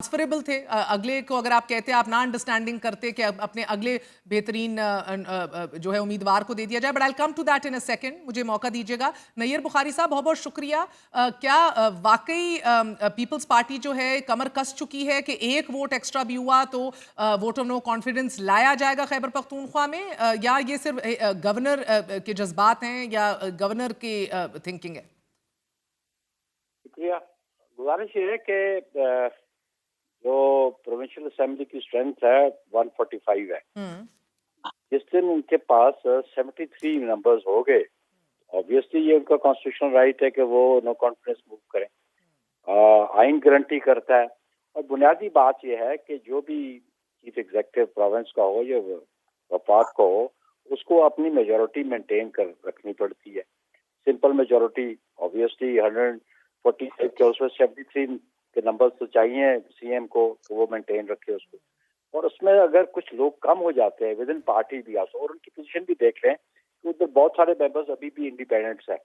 Transferable थे। अगले को अगर आप कहते आप ना अंडरस्टैंडिंग करते कि अपने अगले बेहतरीन जो है उम्मीदवार को दे दिया जाए, but I come to that in a second, मुझे मौका दीजिएगा। नैयर बुखारी साहब, बहुत बहुत शुक्रिया। क्या वाकई पीपल्स पार्टी जो है कमर कस चुकी है कि एक वोट एक्स्ट्रा भी हुआ तो वोट ऑफ नो कॉन्फिडेंस लाया जाएगा खैबर पख्तूनख्वा में, या ये सिर्फ गवर्नर के जज्बात हैं या गवर्नर की थिंकिंग है? शुक्रिया। गुजारिश ये है कि जो प्रोविंशियल असेंबली की स्ट्रेंथ है 145 है। जिस दिन उनके पास 73 नंबर्स हो गए, ऑब्वियसली ये उनका कॉन्स्टिट्यूशनल राइट है कि वो नो कॉन्फिडेंस मूव करें। आइन गारंटी करता है। और बुनियादी बात यह है कि जो भी चीफ एग्जीक्यूटिव प्रोविंस का हो या वफाक का हो, उसको अपनी मेजोरिटी मेंटेन कर रखनी पड़ती है। सिंपल मेजोरिटी ऑब्वियसली 148 के उसमें 73 के नंबर तो चाहिए सीएम को, तो वो मेंटेन रखे उसको। और उसमें अगर कुछ लोग कम हो जाते हैं विद इन पार्टी भी आस, और उनकी पोजीशन भी देख लें कि उधर बहुत सारे मेंबर्स अभी भी इंडिपेंडेंट्स हैं।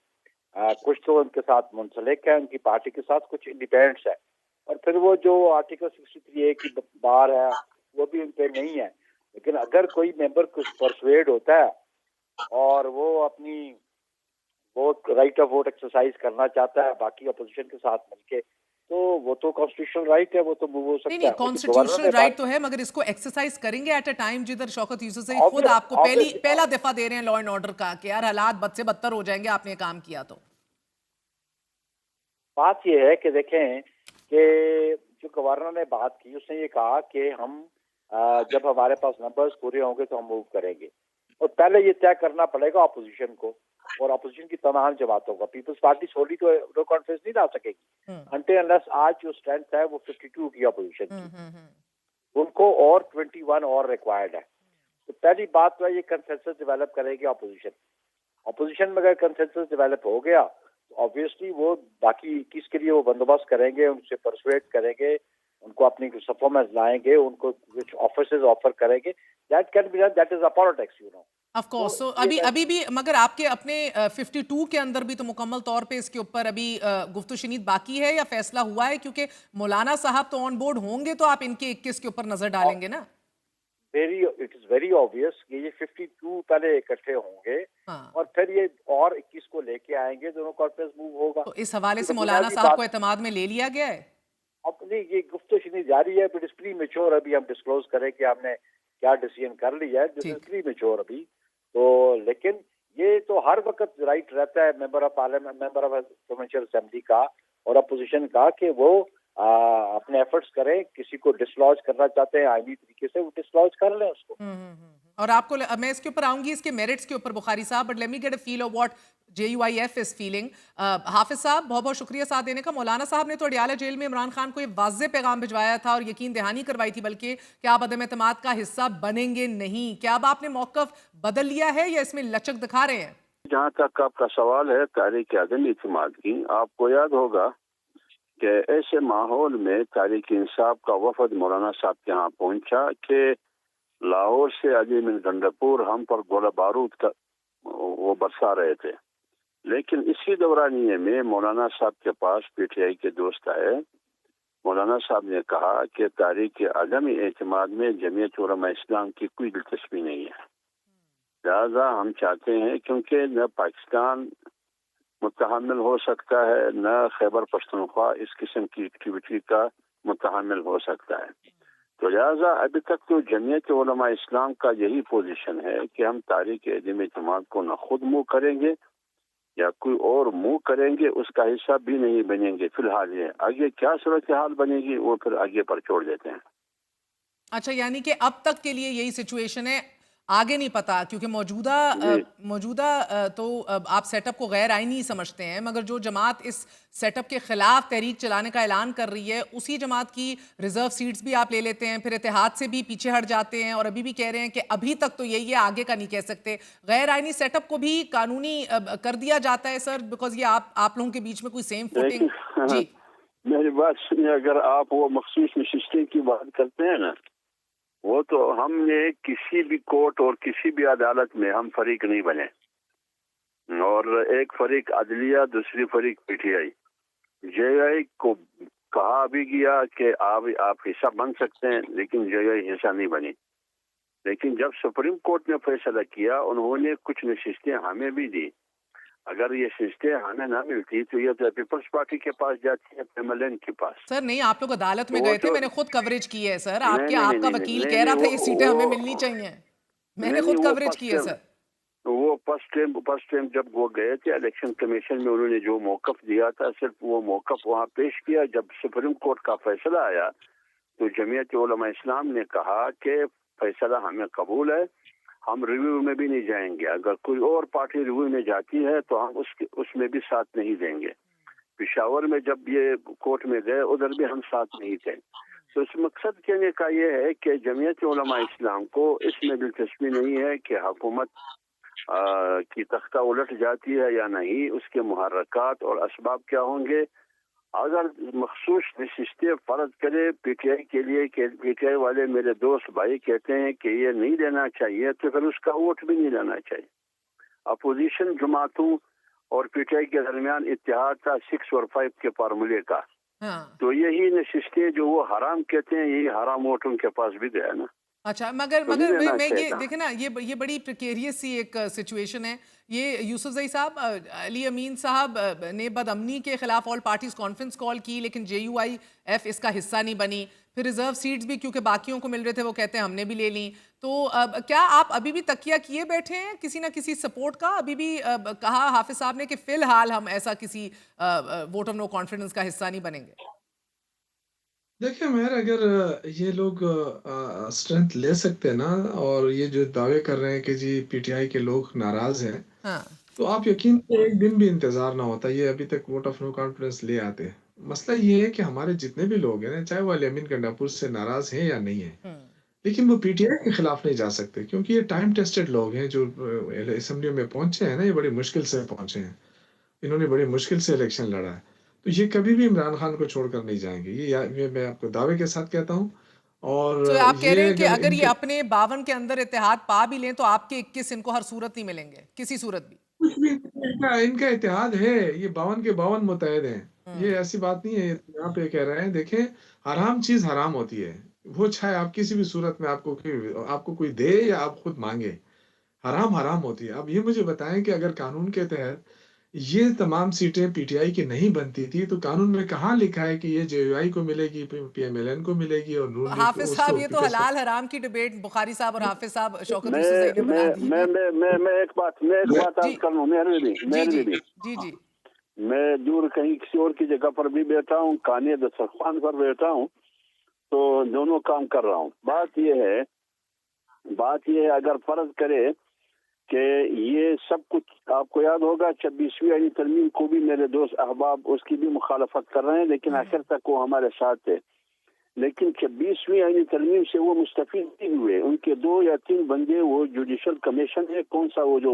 कुछ तो उनके साथ मुंसलिक है उनकी पार्टी के साथ, कुछ इंडिपेंडेंट्स है। और फिर वो जो आर्टिकल 63A की बार है वो भी उन पे नहीं है। लेकिन अगर कोई मेंबर कुछ परसुएड होता है और वो अपनी vote right of vote exercise करना चाहता है बाकी अपोजिशन के साथ मिलके, तो वो तो कॉन्स्टिट्यूशनल राइट है, वो तो मूव हो सकता है। नहीं, कॉन्स्टिट्यूशनल राइट तो है, मगर इसको एक्सरसाइज करेंगे एट अ टाइम जिधर शौकत यूसुफ सही खुद आपको पहला दफा दे रहे हैं लॉ एंड ऑर्डर का कि यार हालात बद से बदतर हो जाएंगे आपने काम किया तो। बात ये है कि देखें कि जो गवर्नर ने बात की उसने ये कहा कि हम जब हमारे पास नंबर्स पूरे होंगे तो हम मूव करेंगे। और पहले ये तय करना पड़ेगा अपोजिशन को और अपोजिशन की तमाम जमातों का। पीपल्स पार्टी छोड़ी तो नो कॉन्फ्रेंस नहीं ला सकेगी अनटिल अनलेस आज जो स्ट्रेंथ है वो 52 की अपोजिशन की, उनको और 21 और रिक्वायर्ड है। तो पहली बात तो है ये कंसेंसस डेवलप करेगी अपोजिशन में अगर कंसेंसस डेवलप हो गया तो ऑब्वियसली वो बाकी 21 के लिए वो बंदोबस्त करेंगे, उनसे परसुएट करेंगे, उनको अपनी सफों में लाएंगे, उनको कुछ ऑफिसेज ऑफर करेंगे। That can be done, that is a politics you know. Of course. So अभी भी मगर आपके अपने 52 के अंदर भी तो मुकम्मल तौर पे इसके ऊपर अभी गुफ्तगू शनीद बाकी है या फैसला हुआ है? क्योंकि मौलाना साहब तो ऑन बोर्ड होंगे तो आप इनके 21 के ऊपर नजर डालेंगे ना? इट इज वेरी ऑब्वियस कि ये 52 पहले इकट्ठे होंगे और फिर ये और 21 को लेके आएंगे, दोनों कॉन्फ्रेंस मूव होगा। तो इस हवाले से मौलाना साहब को एतमाद में ले लिया गया है? अब नहीं, ये गुफ्तगू शनीद जारी है, बट इट्स प्री मैच्योर अभी हम डिस्क्लोज करें कि हमने क्या डिसीजन कर लिया है। दिस इज प्री मैच्योर अभी तो। लेकिन ये तो हर वक्त राइट रहता है member of parliament, member of provincial assembly का और अपोजिशन का कि वो अपने एफर्ट्स करें। किसी को डिसलॉज करना चाहते हैं आईनी तरीके से, वो डिसलॉज कर लें उसको। और आपको मैं इसके ऊपर आऊंगी, इसके मेरिट्स के ऊपर बुखारी साहब, but let me get a feel of what JUIF is feeling. Hafiz साहब, बहुत बहुत शुक्रिया साथ देने का। मौलाना साहब ने तो अडियाला जेल में इमरान खान को ये वाज़ेह पैगाम भिजवाया था और यकीन दहानी करवाई थी बल्कि कि आप अदम एतमाद का हिस्सा बनेंगे नहीं। क्या अब आपने मौकफ बदल लिया है या इसमें लचक दिखा रहे हैं? जहाँ तक आपका सवाल है तहरीक अदम इत्तेमाद की, आपको याद होगा कि ऐसे माहौल में तहरीक इंसाफ का वफद मौलाना साहब के यहाँ पहुंचा कि लाहौर से अली मिन गंडापुर हम पर गोला बारूद का वो बरसा रहे थे। लेकिन इसी दौरानिये में मौलाना साहब के पास PTI के दोस्त आए। मौलाना साहब ने कहा कि तहरीक अदम एतमाद में जमीयत उलमा इस्लाम की कोई दिलचस्पी नहीं है, लिहाजा हम चाहते हैं क्योंकि न पाकिस्तान मुतहम्मिल हो सकता है न खैबर पख्तूनख्वा इस किस्म की एक्टिविटी का मुतहम्मिल हो सकता है। तो लिहाजा अभी तक तो जमीयत उलमा इस्लाम का यही पोजीशन है कि हम तहरीक अदम एतमाद को न खुद मूव करेंगे या कोई और मूव करेंगे, उसका हिस्सा भी नहीं बनेंगे फिलहाल। ये आगे क्या सूरत हाल बनेगी वो फिर आगे पर छोड़ देते हैं। अच्छा, यानी कि अब तक के लिए यही सिचुएशन है, आगे नहीं पता, क्योंकि मौजूदा तो आप सेटअप को गैर आईनी समझते हैं, मगर जो जमात इस सेटअप के खिलाफ तहरीक चलाने का ऐलान कर रही है उसी जमात की रिजर्व सीट्स भी आप ले लेते हैं, फिर इत्तेहाद से भी पीछे हट जाते हैं और अभी भी कह रहे हैं कि अभी तक तो यही है, आगे का नहीं कह सकते। गैर आईनी सेटअप को भी कानूनी कर दिया जाता है सर, बिकॉज ये आप लोगों के बीच में कोई सेम फुटिंग। जी मेरी बात सुनिए, अगर आप वो मखसूस नशिस्तें की बात करते हैं ना, वो तो हमने किसी भी कोर्ट और किसी भी अदालत में हम फरीक नहीं बने, और एक फरीक अदलिया दूसरी फरीक PTI। JI को کہا بھی گیا کہ آپ حصہ بن سکتے ہیں، لیکن جو یہ حصہ نہیں بنی. لیکن جب سپریم کورٹ نے فیصلہ کیا، انہوں نے کچھ نشستیں ہمیں بھی دی. اگر یہ نشستیں ہمیں نہ ملتی تو یہ تو پیپلز پارٹی کے پاس جاتی ہے، PMLN کے پاس. سر نہیں، آپ لوگ عدالت میں وہ گئے تھے، تو میں نے خود کوریج کی ہے سر. آپ نہیں کا نہیں وکیل نہیں کہہ رہا تھا نہیں یہ سیٹیں ہمیں ملنی چاہیے. میں نے خود کوریج کی ہے سر. وہ فرسٹ ٹائم جب وہ گئے تھے الیکشن کمیشن میں، انہوں نے جو موقف دیا تھا صرف وہ موقف وہاں پیش کیا. جب سپریم کورٹ کا فیصلہ آیا تو جمعیت علماء اسلام نے کہا کہ فیصلہ ہمیں قبول ہے، ہم ریویو میں بھی نہیں جائیں گے. اگر کوئی اور پارٹی ریویو میں جاتی ہے تو ہم اس میں بھی ساتھ نہیں دیں گے. پشاور میں جب یہ کورٹ میں گئے ادھر بھی ہم ساتھ نہیں تھے. تو اس مقصد کہنے کا یہ ہے کہ جمعیت علماء اسلام کو اس میں دلچسپی نہیں ہے کہ حکومت کی تختہ الٹ جاتی ہے یا نہیں، اس کے محرکات اور اسباب کیا ہوں گے. اگر مخصوص نشستیں فرض کرے پی ٹی آئی کے لیے کہ پی ٹی آئی والے میرے دوست بھائی کہتے ہیں کہ یہ نہیں لینا چاہیے، تو پھر اس کا ووٹ بھی نہیں لینا چاہیے. اپوزیشن جماعتوں اور پی ٹی آئی کے درمیان اتحاد تھا 6 اور 5 کے فارمولے کا. تو یہی نشستیں جو وہ حرام کہتے ہیں، یہی حرام ووٹ ان کے پاس بھی گیا نا. اچھا، مگر میں یہ دیکھیں نا، یہ بڑی پریکیریس سی ایک سچویشن ہے. یہ یوسف زئی صاحب، علی امین صاحب نے بدامنی کے خلاف آل پارٹیز کانفرنس کال کی، لیکن JUIF اس کا حصہ نہیں بنی. پھر ریزرو سیٹس بھی کیونکہ باقیوں کو مل رہے تھے، وہ کہتے ہیں ہم نے بھی لے لیں. تو کیا آپ ابھی بھی تکیہ کیے بیٹھے ہیں کسی نہ کسی سپورٹ کا؟ ابھی بھی کہا حافظ صاحب نے کہ فی الحال ہم ایسا کسی ووٹ آف نو کانفیڈنس کا حصہ نہیں بنیں گے. دیکھیں مہر، اگر یہ لوگ اسٹرینتھ لے سکتے ہیں نا، اور یہ جو دعوے کر رہے ہیں کہ جی پی ٹی آئی کے لوگ ناراض ہیں، تو آپ یقین کریں ایک دن بھی انتظار نہ ہوتا، یہ ابھی تک ووٹ آف نو کانفیڈنس لے آتے. مسئلہ یہ ہے کہ ہمارے جتنے بھی لوگ ہیں نا، چاہے وہ الیمین گنڈاپور سے ناراض ہیں یا نہیں ہیں، لیکن وہ پی ٹی آئی کے خلاف نہیں جا سکتے، کیونکہ یہ ٹائم ٹیسٹڈ لوگ ہیں جو اسمبلی میں پہنچے ہیں نا. یہ بڑی مشکل سے پہنچے ہیں، انہوں نے بڑی مشکل سے الیکشن لڑا ہے. تو یہ کبھی بھی عمران خان کو چھوڑ کر نہیں جائیں گے، یہ میں آپ کو دعوے کے ساتھ کہتا ہوں. اور تو آپ کہہ رہے ہیں کہ اگر ان یہ اپنے 52 کے اندر اتحاد پا بھی لیں تو آپ کے 21 ان کو ہر صورت نہیں ملیں گے، کسی صورت بھی. کچھ بھی ان کا اتحاد ہے، یہ 52 کے 52 متحد ہیں. یہ ایسی بات نہیں ہے یہاں پہ کہہ رہے ہیں. دیکھیں، حرام چیز حرام ہوتی ہے، وہ چاہے آپ کسی بھی صورت میں آپ کو کوئی دے یا آپ خود مانگے، حرام حرام ہوتی ہے. اب یہ مجھے بتائیں کہ اگر قانون کے تحت یہ تمام سیٹیں پی ٹی آئی کی نہیں بنتی تھی تو قانون میں کہاں لکھا ہے کہ یہ JUI کو ملے گی، PMLN کو ملے گی اور نون لیگ حافظ صاحب، یہ تو حلال حرام کی ڈیبیٹ بخاری صاحب اور حافظ صاحب شوکت یوسف زئی نے بنا دی ہے. میں ایک بات عرض کر لوں، مہربانی. جی میں دور کہیں کسی اور کی جگہ پر بھی بیٹھا ہوں، کانے دسترخوان پر بیٹھا ہوں، تو دونوں کام کر رہا ہوں. بات یہ ہے اگر فرض کرے کہ یہ سب کچھ، آپ کو یاد ہوگا 26ویں آئینی ترمیم کو بھی میرے دوست احباب اس کی بھی مخالفت کر رہے ہیں، لیکن آخر تک وہ ہمارے ساتھ تھے. لیکن 26ویں آئینی ترمیم سے وہ مستفید نہیں ہوئے. ان کے 2 یا 3 بندے وہ جوڈیشل کمیشن ہے، کون سا وہ جو